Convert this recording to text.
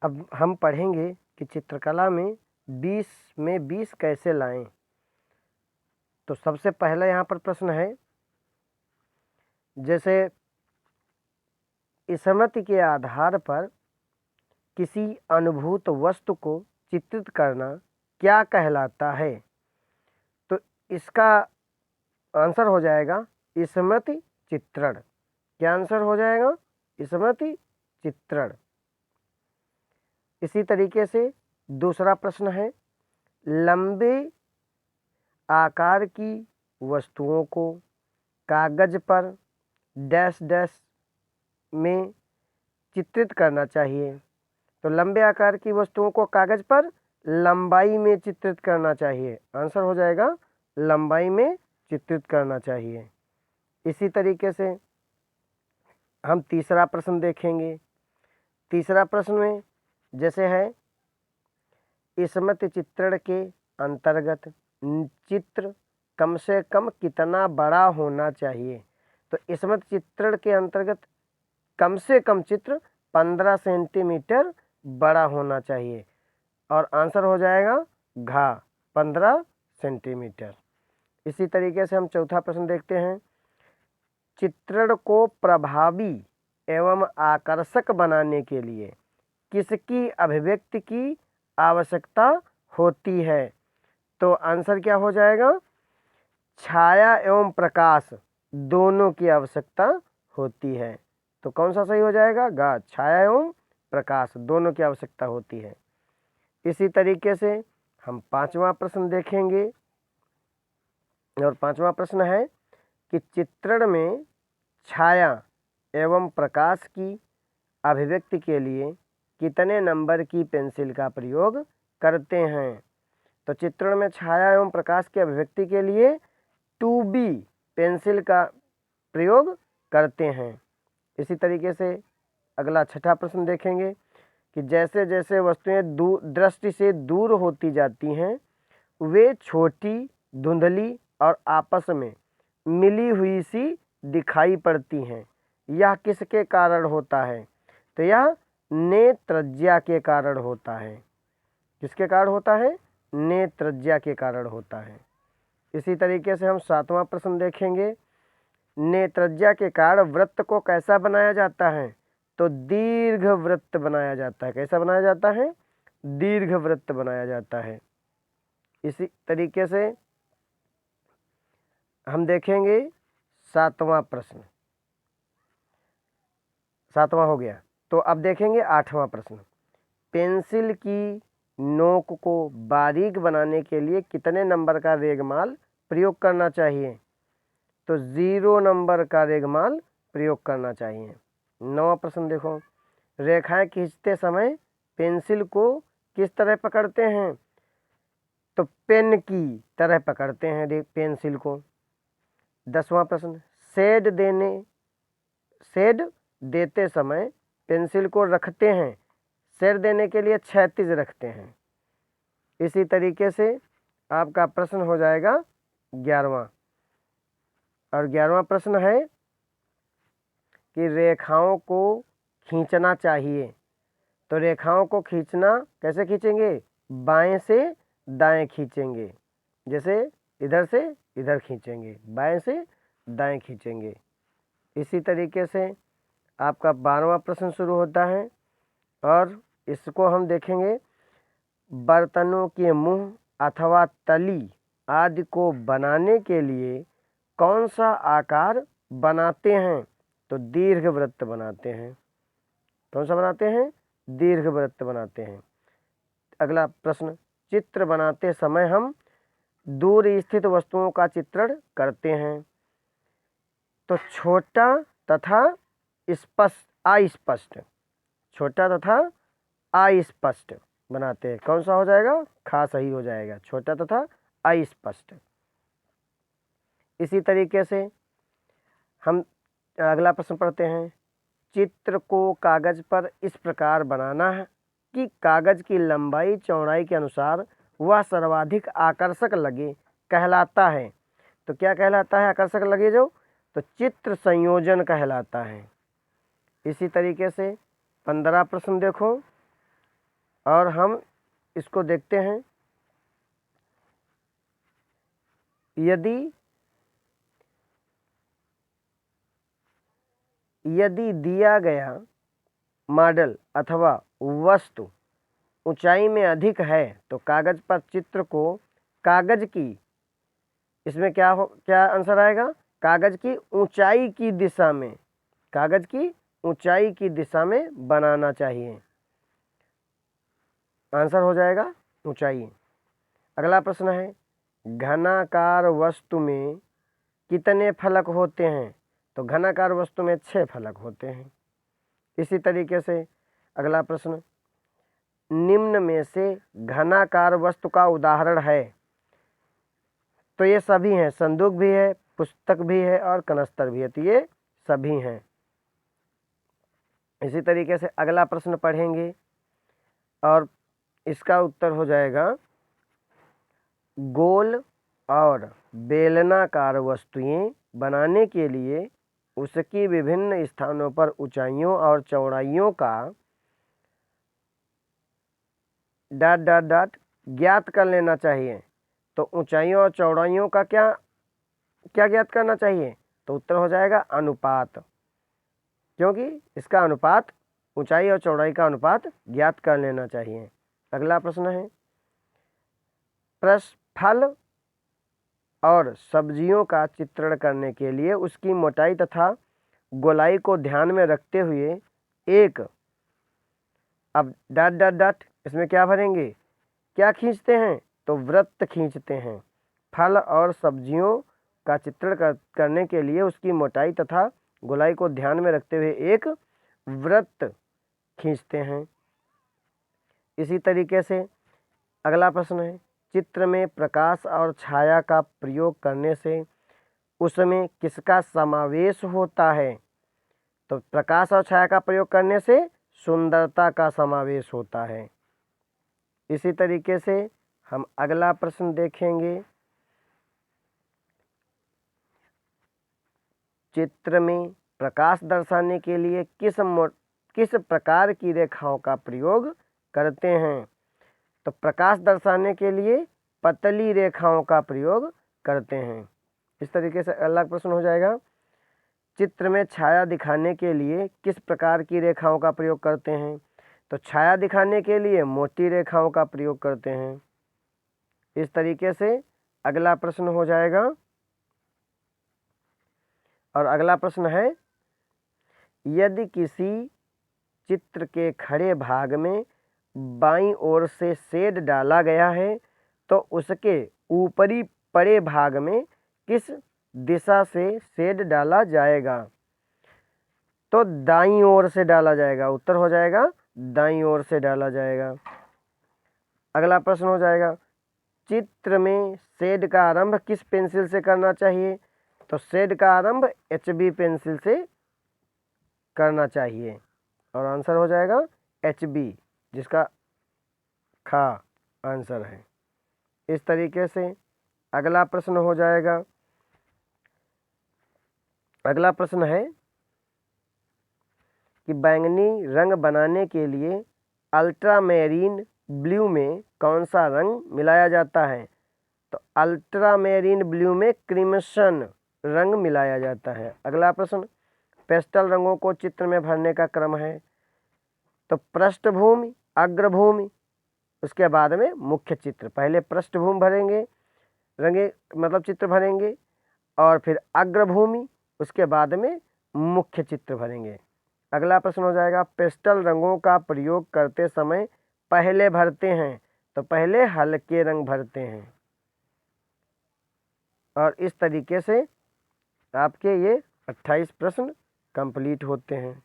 अब हम पढ़ेंगे कि चित्रकला में 20 में 20 कैसे लाएं। तो सबसे पहला यहाँ पर प्रश्न है, जैसे स्मृति के आधार पर किसी अनुभूत वस्तु को चित्रित करना क्या कहलाता है? तो इसका आंसर हो जाएगा स्मृति चित्रण। क्या आंसर हो जाएगा? स्मृति चित्रण। इसी तरीके से दूसरा प्रश्न है, लंबे आकार की वस्तुओं को कागज पर डैश डैश में चित्रित करना चाहिए। तो लंबे आकार की वस्तुओं को कागज पर लंबाई में चित्रित करना चाहिए। आंसर हो जाएगा लंबाई में चित्रित करना चाहिए। इसी तरीके से हम तीसरा प्रश्न देखेंगे। तीसरा प्रश्न में जैसे है, स्मृति चित्रण के अंतर्गत चित्र कम से कम कितना बड़ा होना चाहिए? तो स्मृति चित्रण के अंतर्गत कम से कम चित्र 15 सेंटीमीटर बड़ा होना चाहिए और आंसर हो जाएगा घ 15 सेंटीमीटर। इसी तरीके से हम चौथा प्रश्न देखते हैं, चित्रण को प्रभावी एवं आकर्षक बनाने के लिए किसकी अभिव्यक्ति की आवश्यकता होती है? तो आंसर क्या हो जाएगा? छाया एवं प्रकाश दोनों की आवश्यकता होती है। तो कौन सा सही हो जाएगा? ग, छाया एवं प्रकाश दोनों की आवश्यकता होती है। इसी तरीके से हम पांचवा प्रश्न देखेंगे और पांचवा प्रश्न है कि चित्रण में छाया एवं प्रकाश की अभिव्यक्ति के लिए कितने नंबर की पेंसिल का प्रयोग करते हैं? तो चित्रण में छाया एवं प्रकाश की अभिव्यक्ति के लिए 2B पेंसिल का प्रयोग करते हैं। इसी तरीके से अगला छठा प्रश्न देखेंगे कि जैसे जैसे वस्तुएं दृष्टि से दूर होती जाती हैं, वे छोटी, धुंधली और आपस में मिली हुई सी दिखाई पड़ती हैं। यह किसके कारण होता है? तो यह नेत्रज्या के कारण होता है। किसके कारण होता है? नेत्रज्या के कारण होता है। इसी तरीके से हम सातवां प्रश्न देखेंगे, नेत्रज्या के कारण वृत्त को कैसा बनाया जाता है? तो दीर्घ वृत्त बनाया जाता है। कैसा बनाया जाता है? दीर्घ वृत्त बनाया जाता है। इसी तरीके से हम देखेंगे सातवां प्रश्न। सातवां हो गया। तो अब देखेंगे आठवां प्रश्न, पेंसिल की नोक को बारीक बनाने के लिए कितने नंबर का रेगमाल प्रयोग करना चाहिए? तो 0 नंबर का रेगमाल प्रयोग करना चाहिए। नौवां प्रश्न देखो, रेखाएं खींचते समय पेंसिल को किस तरह पकड़ते हैं? तो पेन की तरह पकड़ते हैं पेंसिल को। 10वां प्रश्न, शेड देते समय पेंसिल को रखते हैं, शेड देने के लिए क्षैतिज रखते हैं। इसी तरीके से आपका प्रश्न हो जाएगा 11वां। और 11वां प्रश्न है कि रेखाओं को खींचना चाहिए। तो रेखाओं को खींचना कैसे खींचेंगे? बाएं से दाएं खींचेंगे। जैसे इधर से इधर खींचेंगे, बाएं से दाएं खींचेंगे। इसी तरीके से आपका 12वां प्रश्न शुरू होता है और इसको हम देखेंगे, बर्तनों के मुंह अथवा तली आदि को बनाने के लिए कौन सा आकार बनाते हैं? तो दीर्घवृत्त बनाते हैं। कौन सा बनाते हैं? दीर्घवृत्त बनाते हैं। अगला प्रश्न, चित्र बनाते समय हम दूर स्थित वस्तुओं का चित्रण करते हैं। तो छोटा तथा अस्पष्ट, छोटा तथा अस्पष्ट बनाते हैं। कौन सा हो जाएगा? खा सही हो जाएगा, छोटा तथा अस्पष्ट। इसी तरीके से हम अगला प्रश्न पढ़ते हैं, चित्र को कागज पर इस प्रकार बनाना है कि कागज की लंबाई चौड़ाई के अनुसार वह सर्वाधिक आकर्षक लगे, कहलाता है। तो क्या कहलाता है आकर्षक लगे जो? तो चित्र संयोजन कहलाता है। इसी तरीके से 15वां प्रश्न देखो, और हम इसको देखते हैं। यदि दिया गया मॉडल अथवा वस्तु ऊंचाई में अधिक है तो कागज पर चित्र को कागज की, इसमें क्या आंसर आएगा? कागज की ऊंचाई की दिशा में, कागज की ऊंचाई की दिशा में बनाना चाहिए। आंसर हो जाएगा ऊंचाई। अगला प्रश्न है, घनाकार वस्तु में कितने फलक होते हैं? तो घनाकार वस्तु में 6 फलक होते हैं। इसी तरीके से अगला प्रश्न, निम्न में से घनाकार वस्तु का उदाहरण है? तो ये सभी हैं, संदूक भी है, पुस्तक भी है और कनस्तर भी है, तो ये सभी हैं। इसी तरीके से अगला प्रश्न पढ़ेंगे और इसका उत्तर हो जाएगा, गोल और बेलनाकार वस्तुएं बनाने के लिए उसकी विभिन्न स्थानों पर ऊंचाइयों और चौड़ाइयों का ... ज्ञात कर लेना चाहिए। तो ऊंचाइयों और चौड़ाइयों का क्या ज्ञात करना चाहिए? तो उत्तर हो जाएगा अनुपात, क्योंकि इसका अनुपात, ऊंचाई और चौड़ाई का अनुपात ज्ञात कर लेना चाहिए। अगला प्रश्न है, फल और सब्जियों का चित्रण करने के लिए उसकी मोटाई तथा गोलाई को ध्यान में रखते हुए एक... अब ... इसमें क्या भरेंगे? क्या खींचते हैं? तो वृत्त खींचते हैं। फल और सब्जियों का चित्रण करने के लिए उसकी मोटाई तथा गोलाई को ध्यान में रखते हुए एक वृत्त खींचते हैं। इसी तरीके से अगला प्रश्न है, चित्र में प्रकाश और छाया का प्रयोग करने से उसमें किसका समावेश होता है? तो प्रकाश और छाया का प्रयोग करने से सुंदरता का समावेश होता है। इसी तरीके से हम अगला प्रश्न देखेंगे, चित्र में प्रकाश दर्शाने के लिए किस प्रकार की रेखाओं का प्रयोग करते हैं? तो प्रकाश दर्शाने के लिए पतली रेखाओं का प्रयोग करते हैं। इस तरीके से अगला प्रश्न हो जाएगा, चित्र में छाया दिखाने के लिए किस प्रकार की रेखाओं का प्रयोग करते हैं? तो छाया दिखाने के लिए मोटी रेखाओं का प्रयोग करते हैं। इस तरीके से अगला प्रश्न हो जाएगा और अगला प्रश्न है, यदि किसी चित्र के खड़े भाग में बाईं ओर से शेड डाला गया है तो उसके ऊपरी पड़े भाग में किस दिशा से शेड डाला जाएगा? तो दाईं ओर से डाला जाएगा। उत्तर हो जाएगा दाईं ओर से डाला जाएगा। अगला प्रश्न हो जाएगा, चित्र में शेड का आरंभ किस पेंसिल से करना चाहिए? तो शेड का आरंभ HB पेंसिल से करना चाहिए और आंसर हो जाएगा HB, जिसका खा आंसर है। इस तरीके से अगला प्रश्न हो जाएगा, अगला प्रश्न है कि बैंगनी रंग बनाने के लिए अल्ट्रामेरीन ब्लू में कौन सा रंग मिलाया जाता है? तो अल्ट्रामेरीन ब्लू में क्रिम्सन रंग मिलाया जाता है। अगला प्रश्न, पेस्टल रंगों को चित्र में भरने का क्रम है? तो पृष्ठभूमि, अग्रभूमि, उसके बाद में मुख्य चित्र। पहले पृष्ठभूमि भरेंगे, मतलब चित्र भरेंगे, और फिर अग्रभूमि, उसके बाद में मुख्य चित्र भरेंगे। अगला प्रश्न हो जाएगा, पेस्टल रंगों का प्रयोग करते समय पहले भरते हैं? तो पहले हल्के रंग भरते हैं। और इस तरीके से आपके ये 28 प्रश्न कंप्लीट होते हैं।